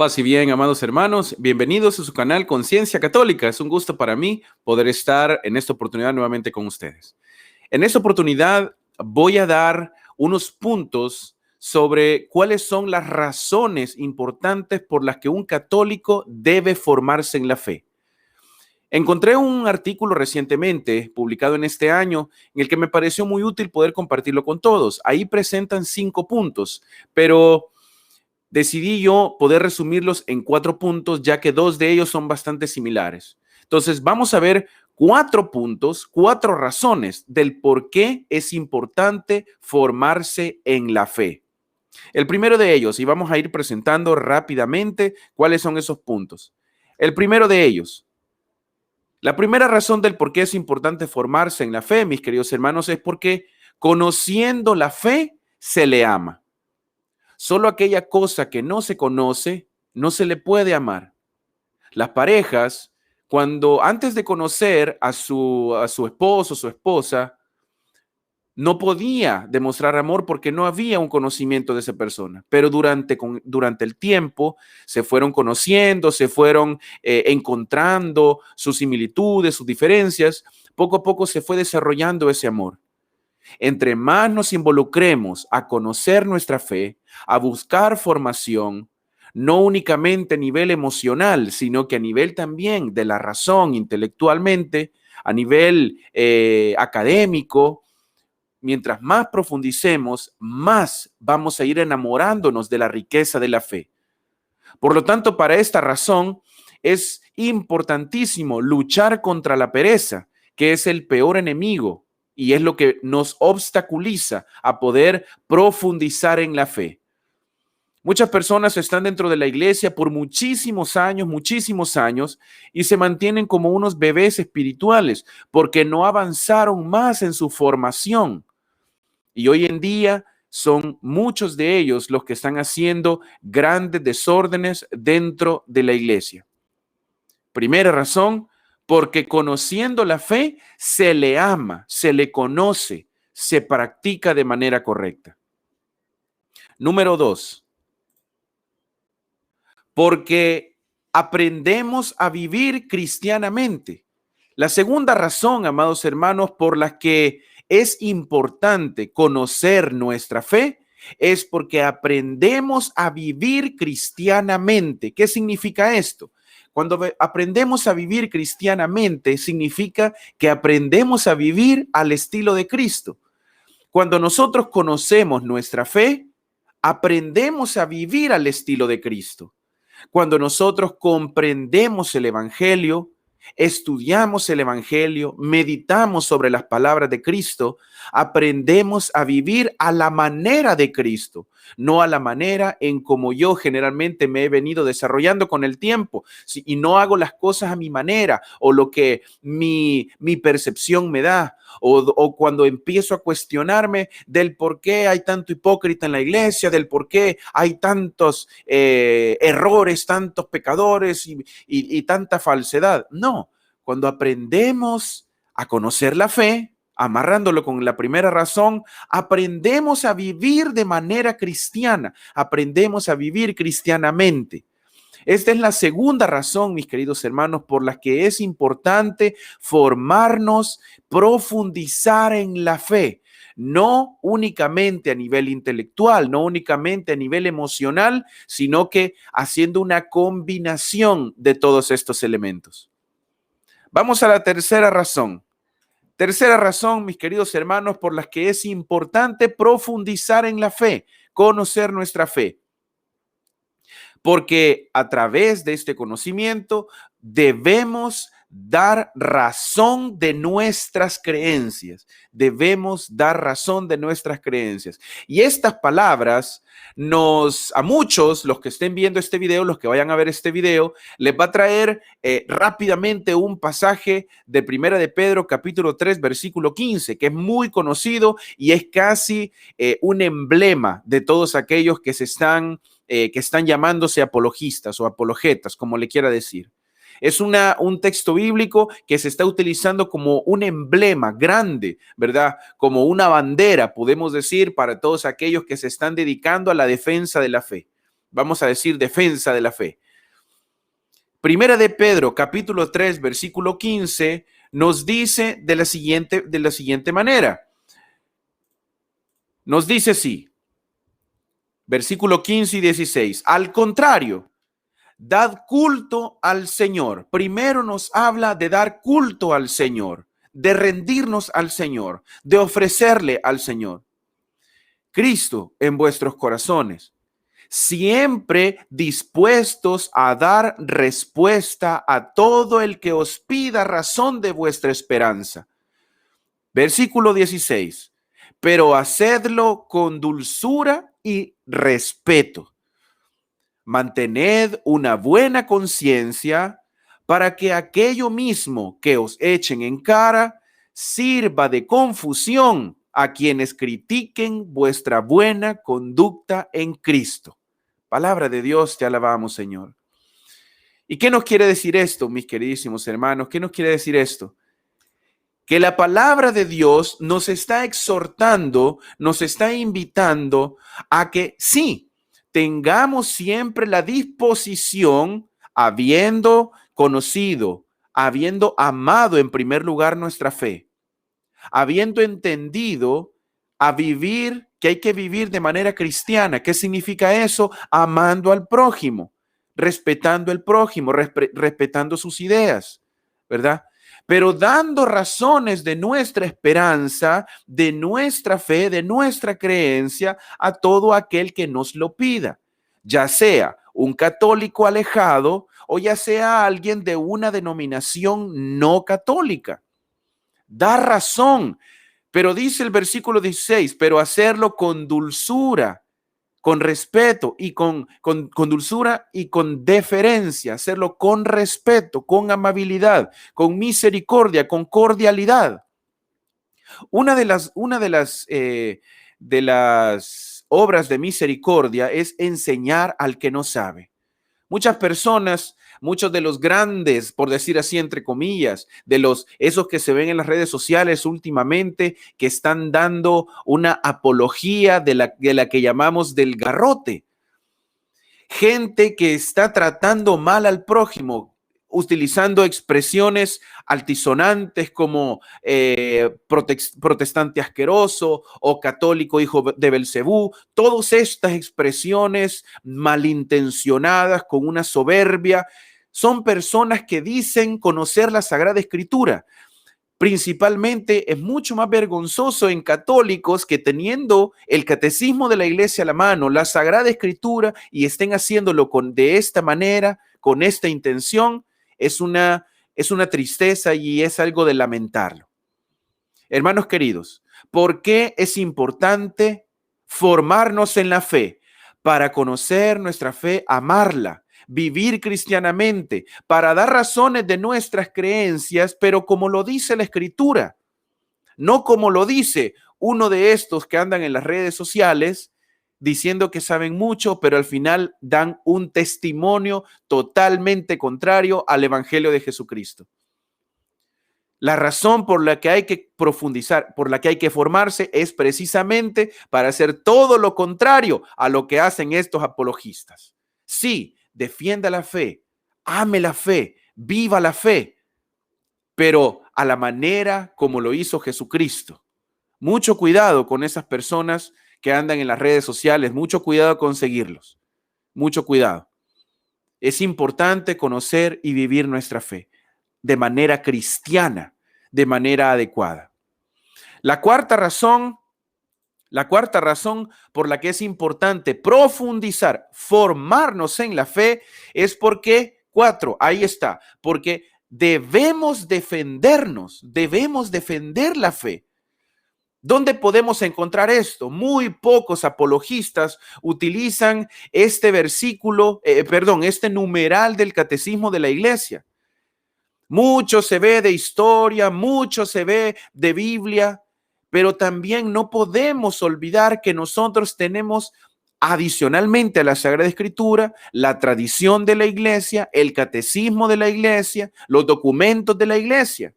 Paz y bien, amados hermanos, bienvenidos a su canal Conciencia Católica. Es un gusto para mí poder estar en esta oportunidad nuevamente con ustedes. En esta oportunidad voy a dar unos puntos sobre cuáles son las razones importantes por las que un católico debe formarse en la fe. Encontré un artículo recientemente publicado en este año en el que me pareció muy útil poder compartirlo con todos. Ahí presentan 5 puntos, pero decidí yo poder resumirlos en 4 puntos, ya que 2 de ellos son bastante similares. Entonces, vamos a ver 4 puntos, 4 razones del por qué es importante formarse en la fe. El primero de ellos, y vamos a ir presentando rápidamente cuáles son esos puntos. El primero de ellos, la primera razón del por qué es importante formarse en la fe, mis queridos hermanos, es porque conociendo la fe se le ama. Solo aquella cosa que no se conoce, no se le puede amar. Las parejas, cuando antes de conocer a su esposo o su esposa, no podía demostrar amor porque no había un conocimiento de esa persona. Pero durante el tiempo se fueron conociendo, se fueron encontrando sus similitudes, sus diferencias. Poco a poco se fue desarrollando ese amor. Entre más nos involucremos a conocer nuestra fe, a buscar formación, no únicamente a nivel emocional, sino que a nivel también de la razón, intelectualmente, a nivel académico, mientras más profundicemos, más vamos a ir enamorándonos de la riqueza de la fe. Por lo tanto, para esta razón, es importantísimo luchar contra la pereza, que es el peor enemigo y es lo que nos obstaculiza a poder profundizar en la fe. Muchas personas están dentro de la iglesia por muchísimos años, y se mantienen como unos bebés espirituales porque no avanzaron más en su formación. Y hoy en día son muchos de ellos los que están haciendo grandes desórdenes dentro de la iglesia. Primera razón, porque conociendo la fe se le ama, se le conoce, se practica de manera correcta. Número 2, porque aprendemos a vivir cristianamente. La segunda razón, amados hermanos, por la que es importante conocer nuestra fe es porque aprendemos a vivir cristianamente. ¿Qué significa esto? Cuando aprendemos a vivir cristianamente, significa que aprendemos a vivir al estilo de Cristo. Cuando nosotros conocemos nuestra fe, aprendemos a vivir al estilo de Cristo. Cuando nosotros comprendemos el Evangelio, estudiamos el Evangelio, meditamos sobre las palabras de Cristo, aprendemos a vivir a la manera de Cristo, no a la manera en como yo generalmente me he venido desarrollando con el tiempo, y no hago las cosas a mi manera o lo que mi percepción me da, o cuando empiezo a cuestionarme del por qué hay tanto hipócrita en la iglesia, del por qué hay tantos errores, tantos pecadores y tanta falsedad. No, cuando aprendemos a conocer la fe, amarrándolo con la primera razón, aprendemos a vivir de manera cristiana, aprendemos a vivir cristianamente. Esta es la segunda razón, mis queridos hermanos, por la que es importante formarnos, profundizar en la fe, no únicamente a nivel intelectual, no únicamente a nivel emocional, sino que haciendo una combinación de todos estos elementos. Vamos a la tercera razón. Tercera razón, mis queridos hermanos, por la que es importante profundizar en la fe, conocer nuestra fe. Porque a través de este conocimiento debemos dar razón de nuestras creencias. Debemos dar razón de nuestras creencias. Y estas palabras a muchos, los que estén viendo este video, los que vayan a ver este video, les va a traer rápidamente un pasaje de Primera de Pedro, capítulo 3, versículo 15, que es muy conocido y es casi un emblema de todos aquellos que están llamándose apologistas o apologetas, como le quiera decir. Es un texto bíblico que se está utilizando como un emblema grande, ¿verdad? Como una bandera, podemos decir, para todos aquellos que se están dedicando a la defensa de la fe. vamos a decir, defensa de la fe. Primera de Pedro, capítulo 3, versículo 15, nos dice de la siguiente manera. Nos dice así, versículo 15 y 16. Al contrario, dad culto al Señor. Primero nos habla de dar culto al Señor, de rendirnos al Señor, de ofrecerle al Señor. Cristo en vuestros corazones, siempre dispuestos a dar respuesta a todo el que os pida razón de vuestra esperanza. Versículo 16. Pero hacedlo con dulzura y respeto. Mantened una buena conciencia para que aquello mismo que os echen en cara sirva de confusión a quienes critiquen vuestra buena conducta en Cristo. Palabra de Dios, te alabamos, Señor. ¿Y qué nos quiere decir esto, mis queridísimos hermanos? ¿Qué nos quiere decir esto? Que la palabra de Dios nos está exhortando, nos está invitando a que sí, tengamos siempre la disposición, habiendo conocido, habiendo amado en primer lugar nuestra fe, habiendo entendido a vivir, que hay que vivir de manera cristiana. ¿Qué significa eso? Amando al prójimo, respetando al prójimo, respetando sus ideas, ¿verdad? Pero dando razones de nuestra esperanza, de nuestra fe, de nuestra creencia a todo aquel que nos lo pida, ya sea un católico alejado o ya sea alguien de una denominación no católica. Da razón, pero dice el versículo 16, pero hacerlo con dulzura, con respeto y con dulzura y con deferencia, hacerlo con respeto, con amabilidad, con misericordia, con cordialidad. Una de las obras de misericordia es enseñar al que no sabe. Muchas personas, muchos de los grandes, por decir así, entre comillas, esos que se ven en las redes sociales últimamente, que están dando una apología de la que llamamos del garrote. Gente que está tratando mal al prójimo, utilizando expresiones altisonantes como protestante asqueroso o católico hijo de Belcebú. Todas estas expresiones malintencionadas con una soberbia son personas que dicen conocer la Sagrada Escritura. Principalmente es mucho más vergonzoso en católicos que teniendo el catecismo de la iglesia a la mano, la Sagrada Escritura, y estén haciéndolo de esta manera, con esta intención, es una tristeza y es algo de lamentarlo. Hermanos queridos, ¿por qué es importante formarnos en la fe? Para conocer nuestra fe, amarla, vivir cristianamente, para dar razones de nuestras creencias, pero como lo dice la Escritura, no como lo dice uno de estos que andan en las redes sociales diciendo que saben mucho, pero al final dan un testimonio totalmente contrario al Evangelio de Jesucristo. La razón por la que hay que profundizar, por la que hay que formarse, es precisamente para hacer todo lo contrario a lo que hacen estos apologistas. Sí, defienda la fe, ame la fe, viva la fe, pero a la manera como lo hizo Jesucristo. Mucho cuidado con esas personas que andan en las redes sociales, mucho cuidado con seguirlos, mucho cuidado. Es importante conocer y vivir nuestra fe de manera cristiana, de manera adecuada. La cuarta razón por la que es importante profundizar, formarnos en la fe, es porque, ahí está, porque debemos defendernos, debemos defender la fe. ¿Dónde podemos encontrar esto? Muy pocos apologistas utilizan este versículo, este numeral del catecismo de la iglesia. Mucho se ve de historia, mucho se ve de Biblia, pero también no podemos olvidar que nosotros tenemos adicionalmente a la Sagrada Escritura, la tradición de la iglesia, el catecismo de la iglesia, los documentos de la iglesia.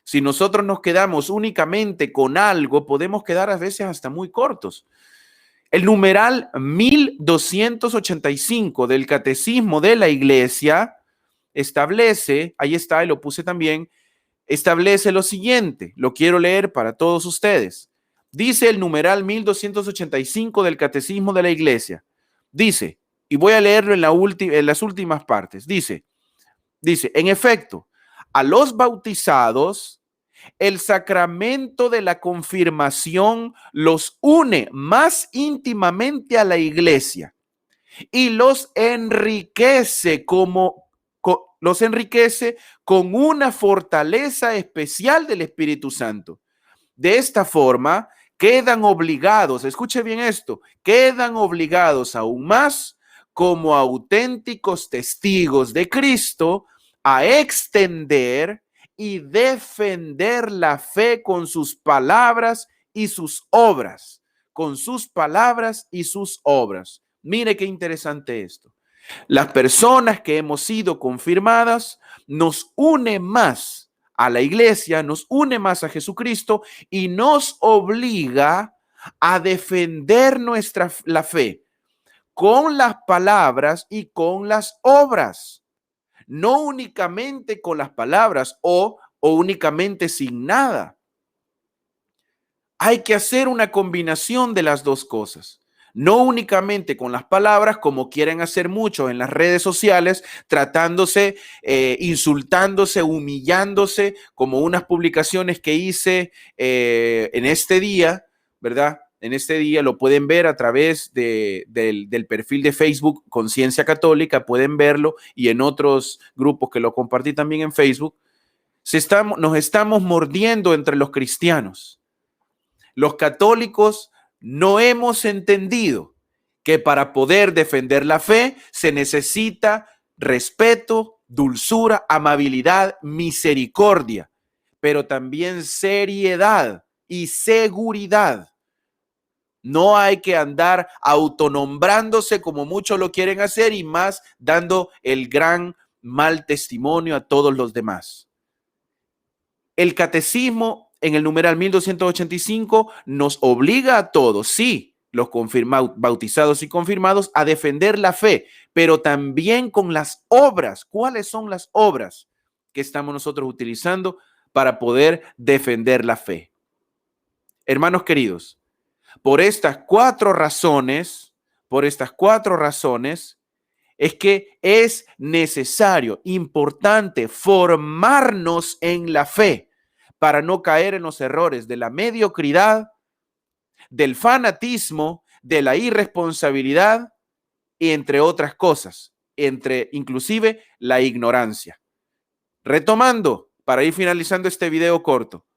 Si nosotros nos quedamos únicamente con algo, podemos quedar a veces hasta muy cortos. El numeral 1285 del Catecismo de la Iglesia establece, ahí está, y lo puse también, establece lo siguiente, lo quiero leer para todos ustedes. Dice el numeral 1285 del Catecismo de la Iglesia. Dice, y voy a leerlo en las últimas partes. Dice, en efecto, a los bautizados, el sacramento de la confirmación los une más íntimamente a la Iglesia y los enriquece con una fortaleza especial del Espíritu Santo. De esta forma, quedan obligados, escuche bien esto, quedan obligados aún más como auténticos testigos de Cristo a extender y defender la fe con sus palabras y sus obras, con sus palabras y sus obras. Mire qué interesante esto. Las personas que hemos sido confirmadas nos une más a la iglesia, nos une más a Jesucristo y nos obliga a defender la fe con las palabras y con las obras. No únicamente con las palabras o únicamente sin nada. Hay que hacer una combinación de las dos cosas. No únicamente con las palabras, como quieren hacer muchos en las redes sociales, tratándose, insultándose, humillándose, como unas publicaciones que hice en este día, ¿verdad? En este día lo pueden ver a través del perfil de Facebook Conciencia Católica, pueden verlo, y en otros grupos que lo compartí también en Facebook. Nos estamos mordiendo entre los cristianos. Los católicos no hemos entendido que para poder defender la fe se necesita respeto, dulzura, amabilidad, misericordia, pero también seriedad y seguridad. No hay que andar autonombrándose como muchos lo quieren hacer y más dando el gran mal testimonio a todos los demás. El catecismo en el numeral 1285 nos obliga a todos, sí, los bautizados y confirmados, a defender la fe, pero también con las obras. ¿Cuáles son las obras que estamos nosotros utilizando para poder defender la fe? Hermanos queridos, por estas cuatro razones, es que es necesario, importante, formarnos en la fe para no caer en los errores de la mediocridad, del fanatismo, de la irresponsabilidad y entre otras cosas, inclusive la ignorancia. Retomando, para ir finalizando este video corto,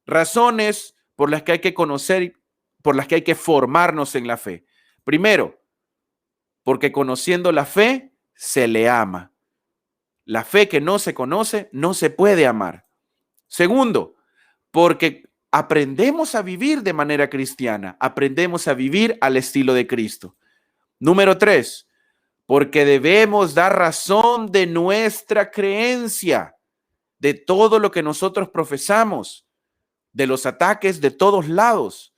razones por las que hay que conocer, por las que hay que formarnos en la fe. Primero, porque conociendo la fe, se le ama. La fe que no se conoce, no se puede amar. Segundo, porque aprendemos a vivir de manera cristiana, aprendemos a vivir al estilo de Cristo. Número 3, porque debemos dar razón de nuestra creencia, de todo lo que nosotros profesamos, de los ataques de todos lados,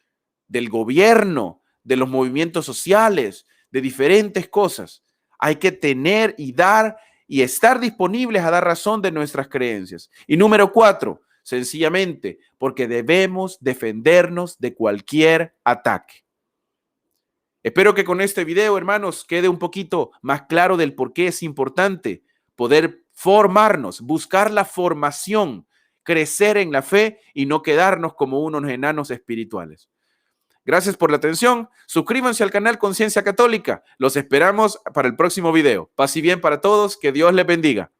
del gobierno, de los movimientos sociales, de diferentes cosas. Hay que tener y dar y estar disponibles a dar razón de nuestras creencias. Y número 4, sencillamente, porque debemos defendernos de cualquier ataque. Espero que con este video, hermanos, quede un poquito más claro del por qué es importante poder formarnos, buscar la formación, crecer en la fe y no quedarnos como unos enanos espirituales. Gracias por la atención. Suscríbanse al canal Conciencia Católica. Los esperamos para el próximo video. Paz y bien para todos. Que Dios les bendiga.